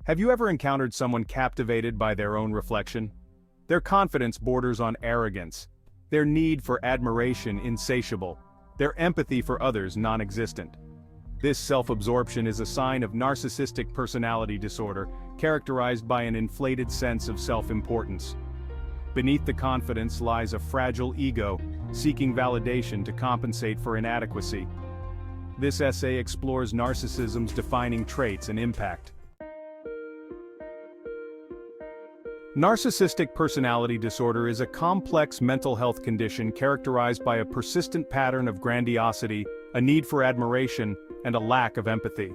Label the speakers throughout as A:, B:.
A: Have you ever encountered someone captivated by their own reflection? Their confidence borders on arrogance, their need for admiration insatiable, their empathy for others non-existent. This self-absorption is a sign of narcissistic personality disorder, characterized by an inflated sense of self-importance. Beneath the confidence lies a fragile ego, seeking validation to compensate for inadequacy. This essay explores narcissism's defining traits and impact. Narcissistic personality disorder is a complex mental health condition characterized by a persistent pattern of grandiosity, a need for admiration, and a lack of empathy.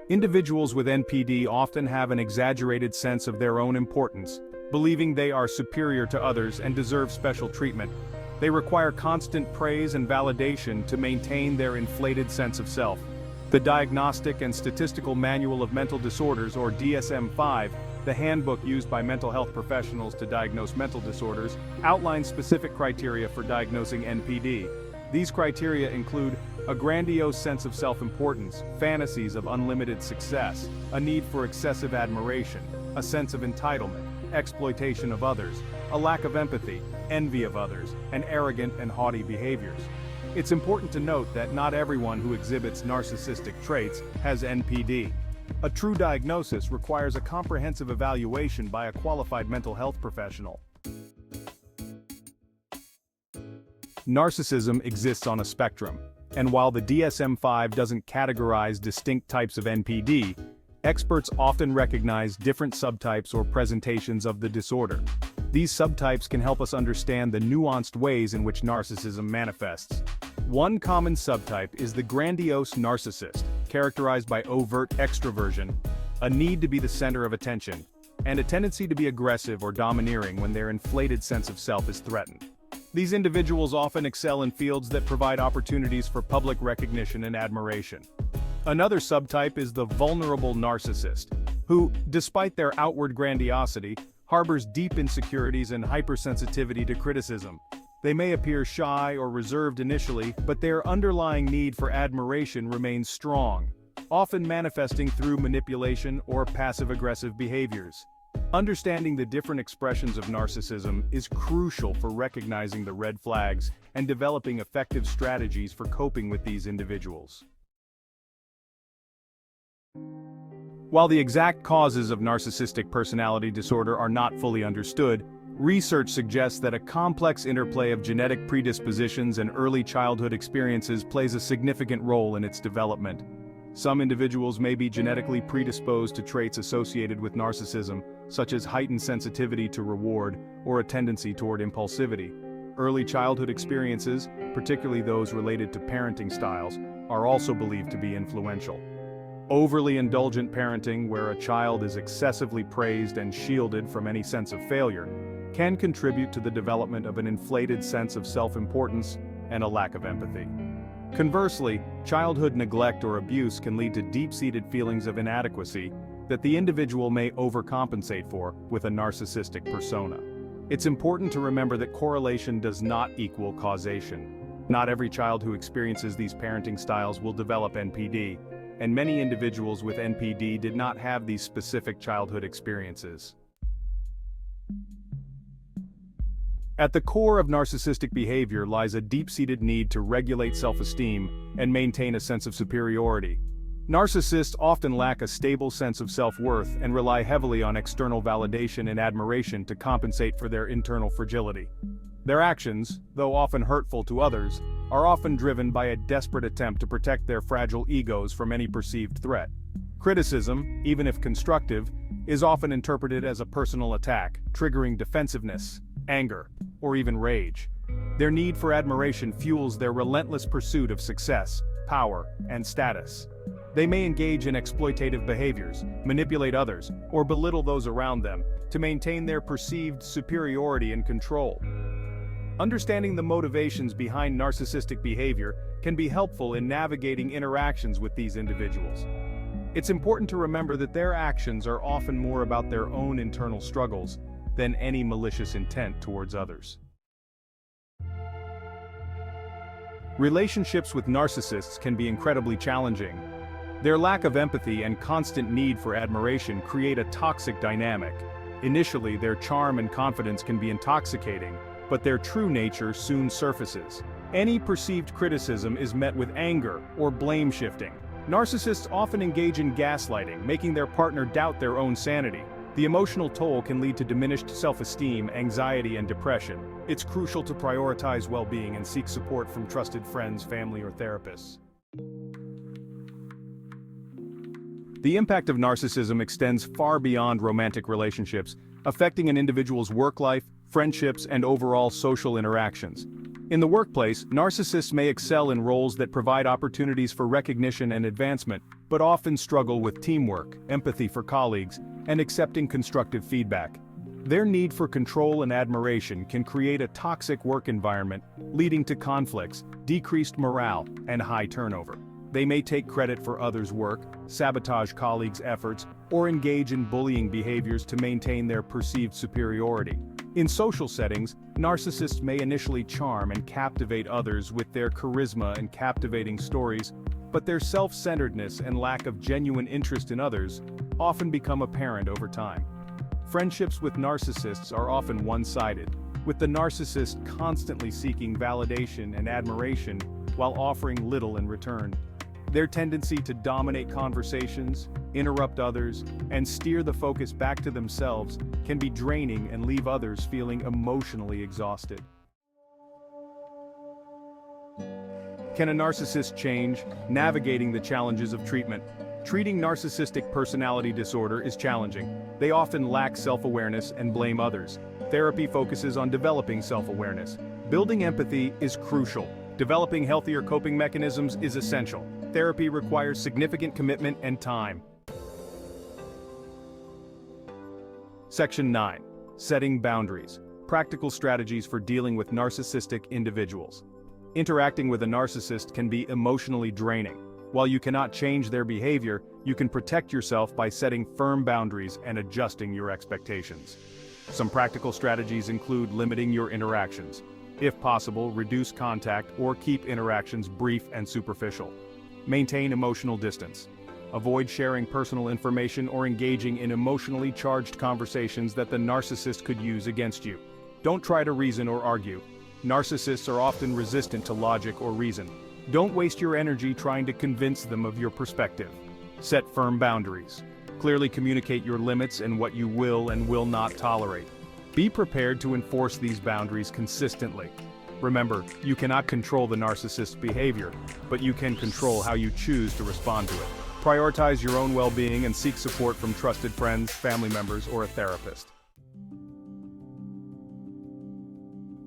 A: Individuals with NPD often have an exaggerated sense of their own importance, believing they are superior to others and deserve special treatment. They require constant praise and validation to maintain their inflated sense of self. The Diagnostic and Statistical Manual of Mental Disorders, or DSM-5, the handbook used by mental health professionals to diagnose mental disorders, outlines specific criteria for diagnosing NPD. These criteria include a grandiose sense of self-importance, fantasies of unlimited success, a need for excessive admiration, a sense of entitlement, exploitation of others, a lack of empathy, envy of others, and arrogant and haughty behaviors. It's important to note that not everyone who exhibits narcissistic traits has NPD. A true diagnosis requires a comprehensive evaluation by a qualified mental health professional. Narcissism exists on a spectrum, and while the DSM-5 doesn't categorize distinct types of NPD, experts often recognize different subtypes or presentations of the disorder. These subtypes can help us understand the nuanced ways in which narcissism manifests. One common subtype is the grandiose narcissist, characterized by overt extroversion, a need to be the center of attention, and a tendency to be aggressive or domineering when their inflated sense of self is threatened. These individuals often excel in fields that provide opportunities for public recognition and admiration. Another subtype is the vulnerable narcissist, who, despite their outward grandiosity, harbors deep insecurities and hypersensitivity to criticism. They may appear shy or reserved initially, but their underlying need for admiration remains strong, often manifesting through manipulation or passive-aggressive behaviors. Understanding the different expressions of narcissism is crucial for recognizing the red flags and developing effective strategies for coping with these individuals. While the exact causes of narcissistic personality disorder are not fully understood, research suggests that a complex interplay of genetic predispositions and early childhood experiences plays a significant role in its development. Some individuals may be genetically predisposed to traits associated with narcissism, such as heightened sensitivity to reward or a tendency toward impulsivity. Early childhood experiences, particularly those related to parenting styles, are also believed to be influential. Overly indulgent parenting, where a child is excessively praised and shielded from any sense of failure, can contribute to the development of an inflated sense of self-importance and a lack of empathy. Conversely, childhood neglect or abuse can lead to deep-seated feelings of inadequacy that the individual may overcompensate for with a narcissistic persona. It's important to remember that correlation does not equal causation. Not every child who experiences these parenting styles will develop NPD, and many individuals with NPD did not have these specific childhood experiences. At the core of narcissistic behavior lies a deep-seated need to regulate self-esteem and maintain a sense of superiority. Narcissists often lack a stable sense of self-worth and rely heavily on external validation and admiration to compensate for their internal fragility. Their actions, though often hurtful to others, are often driven by a desperate attempt to protect their fragile egos from any perceived threat. Criticism, even if constructive, is often interpreted as a personal attack, triggering defensiveness, anger, or even rage. Their need for admiration fuels their relentless pursuit of success, power, and status. They may engage in exploitative behaviors, manipulate others, or belittle those around them to maintain their perceived superiority and control. Understanding the motivations behind narcissistic behavior can be helpful in navigating interactions with these individuals. It's important to remember that their actions are often more about their own internal struggles than any malicious intent towards others. Relationships with narcissists can be incredibly challenging. Their lack of empathy and constant need for admiration create a toxic dynamic. Initially, their charm and confidence can be intoxicating, but their true nature soon surfaces. Any perceived criticism is met with anger or blame shifting. Narcissists often engage in gaslighting, making their partner doubt their own sanity. The emotional toll can lead to diminished self-esteem, anxiety, and depression. It's crucial to prioritize well-being and seek support from trusted friends, family, or therapists. The impact of narcissism extends far beyond romantic relationships, affecting an individual's work life, friendships, and overall social interactions. In the workplace, narcissists may excel in roles that provide opportunities for recognition and advancement, but often struggle with teamwork, empathy for colleagues, and accepting constructive feedback. Their need for control and admiration can create a toxic work environment, leading to conflicts, decreased morale, and high turnover. They may take credit for others' work, sabotage colleagues' efforts, or engage in bullying behaviors to maintain their perceived superiority. In social settings, narcissists may initially charm and captivate others with their charisma and captivating stories, but their self-centeredness and lack of genuine interest in others often become apparent over time. Friendships with narcissists are often one-sided, with the narcissist constantly seeking validation and admiration while offering little in return. Their tendency to dominate conversations, interrupt others, and steer the focus back to themselves can be draining and leave others feeling emotionally exhausted. Can a narcissist change? Navigating the challenges of treatment. Treating narcissistic personality disorder is challenging. They often lack self-awareness and blame others. Therapy focuses on developing self-awareness. Building empathy is crucial. Developing healthier coping mechanisms is essential. Therapy requires significant commitment and time. Section 9. Setting boundaries. Practical strategies for dealing with narcissistic individuals. Interacting with a narcissist can be emotionally draining. While you cannot change their behavior, you can protect yourself by setting firm boundaries and adjusting your expectations. Some practical strategies include limiting your interactions. If possible, reduce contact or keep interactions brief and superficial. Maintain emotional distance. Avoid sharing personal information or engaging in emotionally charged conversations that the narcissist could use against you. Don't try to reason or argue. Narcissists are often resistant to logic or reason. Don't waste your energy trying to convince them of your perspective. Set firm boundaries. Clearly communicate your limits and what you will and will not tolerate. Be prepared to enforce these boundaries consistently. Remember, you cannot control the narcissist's behavior, but you can control how you choose to respond to it. Prioritize your own well-being and seek support from trusted friends, family members, or a therapist.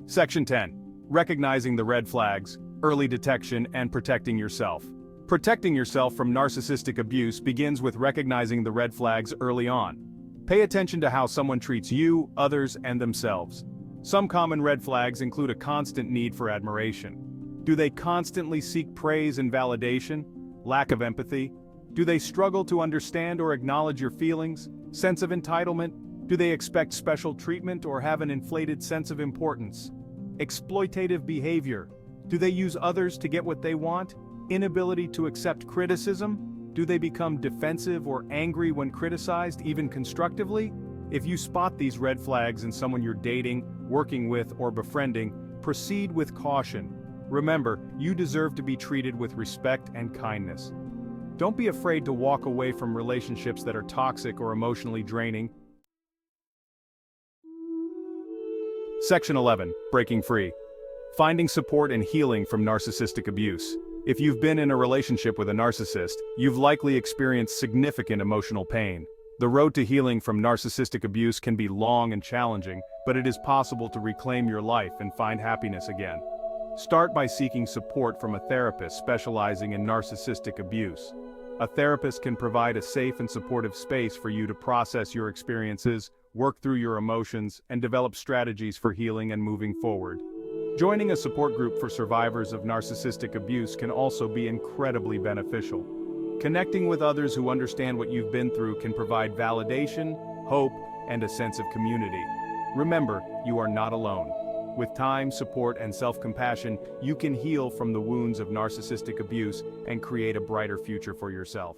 A: Section 10. Recognizing the red flags, early detection, and protecting yourself. Protecting yourself from narcissistic abuse begins with recognizing the red flags early on. Pay attention to how someone treats you, others, and themselves. Some common red flags include a constant need for admiration. Do they constantly seek praise and validation? Lack of empathy? Do they struggle to understand or acknowledge your feelings? Sense of entitlement? Do they expect special treatment or have an inflated sense of importance? Exploitative behavior? Do they use others to get what they want? Inability to accept criticism? Do they become defensive or angry when criticized, even constructively? If you spot these red flags in someone you're dating, working with, or befriending, proceed with caution. Remember, you deserve to be treated with respect and kindness. Don't be afraid to walk away from relationships that are toxic or emotionally draining. Section 11. Breaking free. Finding support and healing from narcissistic abuse. If you've been in a relationship with a narcissist, you've likely experienced significant emotional pain. The road to healing from narcissistic abuse can be long and challenging, but it is possible to reclaim your life and find happiness again. Start by seeking support from a therapist specializing in narcissistic abuse. A therapist can provide a safe and supportive space for you to process your experiences, work through your emotions, and develop strategies for healing and moving forward. Joining a support group for survivors of narcissistic abuse can also be incredibly beneficial. Connecting with others who understand what you've been through can provide validation, hope, and a sense of community. Remember, you are not alone. With time, support, and self-compassion, you can heal from the wounds of narcissistic abuse and create a brighter future for yourself.